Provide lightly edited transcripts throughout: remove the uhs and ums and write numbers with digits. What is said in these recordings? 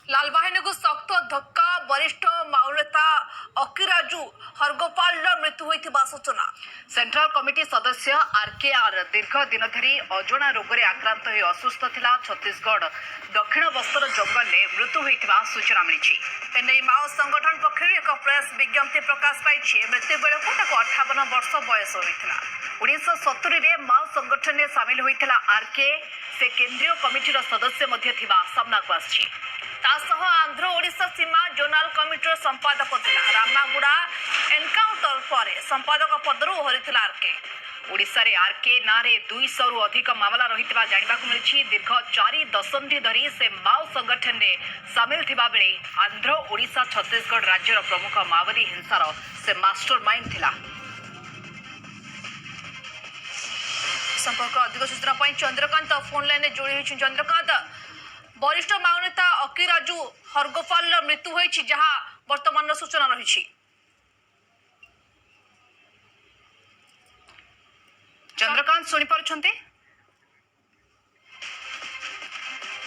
लालबाहिनी को शक्त धक्का वरिष्ठ माओनेता अकिराजू हरगोपाल मृत्यु होता सूचना। सेंट्रल कमिटी सदस्य आरकेआर दीर्घ दिन धरी अजणा रोग में आक्रांत हो असुस्थ थिला। छत्तीसगढ़ दक्षिण बस्तर जंगल में मृत्यु होता सूचना मिली। एने माओ संगठन पक्षर एक प्रेस विज्ञप्ति प्रकाश पाई। मृत्यु बेलू 58 वर्ष बयस होता। 1970 माओ संगठन में सामिल होता आरके से केंद्रीय कमिटीर सदस्य सामना को आसी। आंध्र ओडिशा सीमा जोनाल कमिटीर संपादक थिला। रामागुड़ा एनकाउंटर पर संपादक पदर ओहरी आरके। ओडिशा रे आरके नारे 200 रु अधिक मामला रही जानवा मिली। दीर्घ 4 दशंधि धरी से माओ संगठन में सामिल थिबा बेले आंध्र ओडिशा छत्तीसगढ़ राज्यर प्रमुख माओवादी हिंसार से मास्टरमाइंड थिला। संपर्क अधिक सूचना चंद्रकांत फोन लाइन जोड़ी होती। चंद्रकांत, वरिष्ठ माओनेता अकिराजू हरगोपाल मृत्यु होती जहाँ वर्तमान सूचना रही। चंद्रकांत शुणी पारुछंती?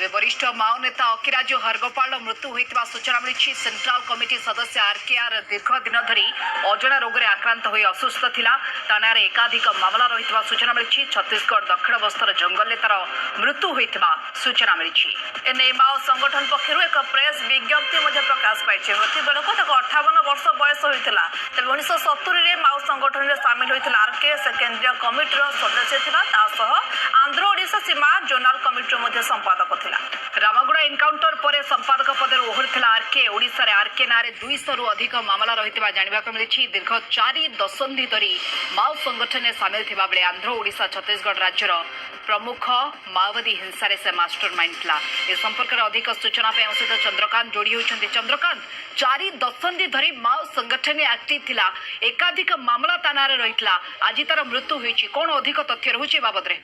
वरिष्ठ माओ नेता अकिराजू हरगोपाल मृत्यु होता सूचना मिली। सेंट्रल कमिटी सदस्य आरकेआर दीर्घ दिन धरी अजणा रोग में आक्रांत हो असुस्थ थिला। ताना एकाधिक मामला रही सूचना मिली। छत्तीसगढ़ दक्षिण बस्तर जंगल में तार मृत्यु होता सूचना मिली। एने माओ संगठन पक्षर एक प्रेस विज्ञप्ति प्रकाश पाई। मृत्यु बेलू 58 वर्ष बयस होता। तेज 1970 माओ संगठन में सामिल होता आरके से केंद्रीय कमिटीर सदस्य था। आंध्र ओडिशा सीमा जोनाल कमिटीर संपादक था। रामागुड़ा एनकाउंटर पर संपादक पदर ओहरी आरके। ओडिशा रे आरके नारे 200 रु अधिक मामला रही जानवा मिली। दीर्घ 4 दशंधि धरी माओ संगठन में सामिल थिबा बेले आंध्र ओडिशा छत्तीसगढ़ राज्यर प्रमुख माओवादी हिंसा से मास्टरमाइंड था। ए संपर्क में अधिक सूचना पे सहित चंद्रकांत जोड़ी होती। चंद्रकांत, 4 दशंधि धरी माओ संगठन में एक्टिव थिला, एकाधिक मामला ताना रही। आज तार मृत्यु होती, कौन अधिक तथ्य रोचे बाबद रे?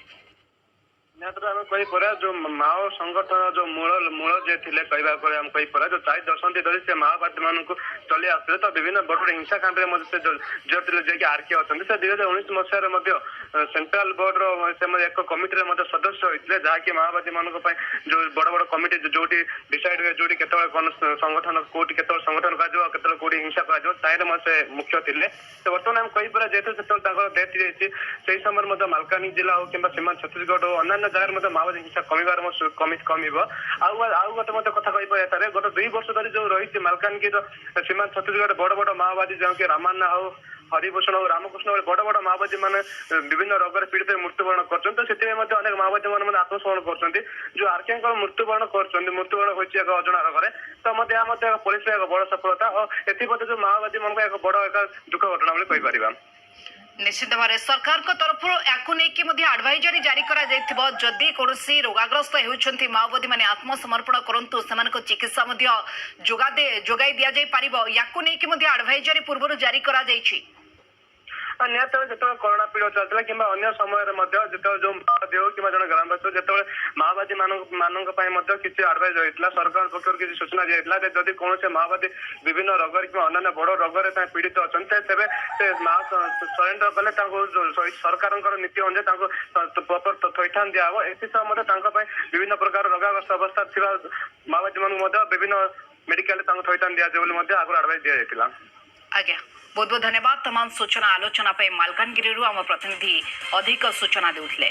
जो माओ संगठन जो मूल जे थे कहवा जो 4 दशंधि धरी से माओवादी मान चली आसते तो विभिन्न बड़ बड़ हिंसाकांड में जो आरके अच्छा से 2019 मसीह सेंट्रल बोर्ड एक कमिटी सदस्य होते जहाँकि माओवादी मान जो बड़ बड़ कमिटी जो डिसाइड हुए जो संगठन कौटी के संगठन कर कौटी हिंसा कर से मुख्य थे। तो बर्तमान आम कहीपर जेहतु से डेथ से समय मालकानी जिला हो कि सीमांत छत्तीसगढ़ हो अन्य जगह माओवादी हिंसा कमिबार कमिब आउ गोटे कथा कहीपर गत 2 वर्ष धरी जो रही मालकानगिरी सीमांत छत्तीसगढ़ बड़ बड़ माओवादी जो कि रामान्ना हो हरिभूषण और रामकृष्ण बड़ बड़ माओवादी मैंने विभिन्न रोग पीड़ित मृत्युवरण कर अनेक माओवादी मैंने आत्मसमर्पण कर जो आरके मृत्युवरण मृत्युवरण होती अजणा रोग में पुलिस एक बड़ सफलता और एथप्रति जो माओवादी मान एक बड़ एक दुख घटना कहीपर। निश्चित भाव सरकार को तरफ एडवाइजरी जारी जदि कौन रोगाग्रस्त होती माओवादी मैंने आत्मसमर्पण करूँ से चिकित्सा जोगाई दि जापर एडवाइजरी पूर्व जारी करा निहत जो कोरोना पीड़ चलता कि अन्य समय जो माओवादी हो कि जन ग्रामवासी जो माओवादी मान किसी आडभाइज होता सरकार पक्ष किसी सूचना दिया जदि कौन से माओवादी विभिन्न रोग कि अन्य बड़ रोग पीड़ित अच्छा तेज से सरेंडर कले सरकार नीति अनुसार प्रॉपर थैथान दिहब एसम विभिन्न प्रकार रोगाग्रस्त अवस्था थी माओवादी मान विभिन्न मेडिकल थैथान दिजाए आगे आडभाइज दिया। आज्ञा बहुत बहुत धन्यवाद। तमाम सूचना आलोचना पे मालकानगिरी आम प्रतिनिधि अधिक सूचना देउथिले।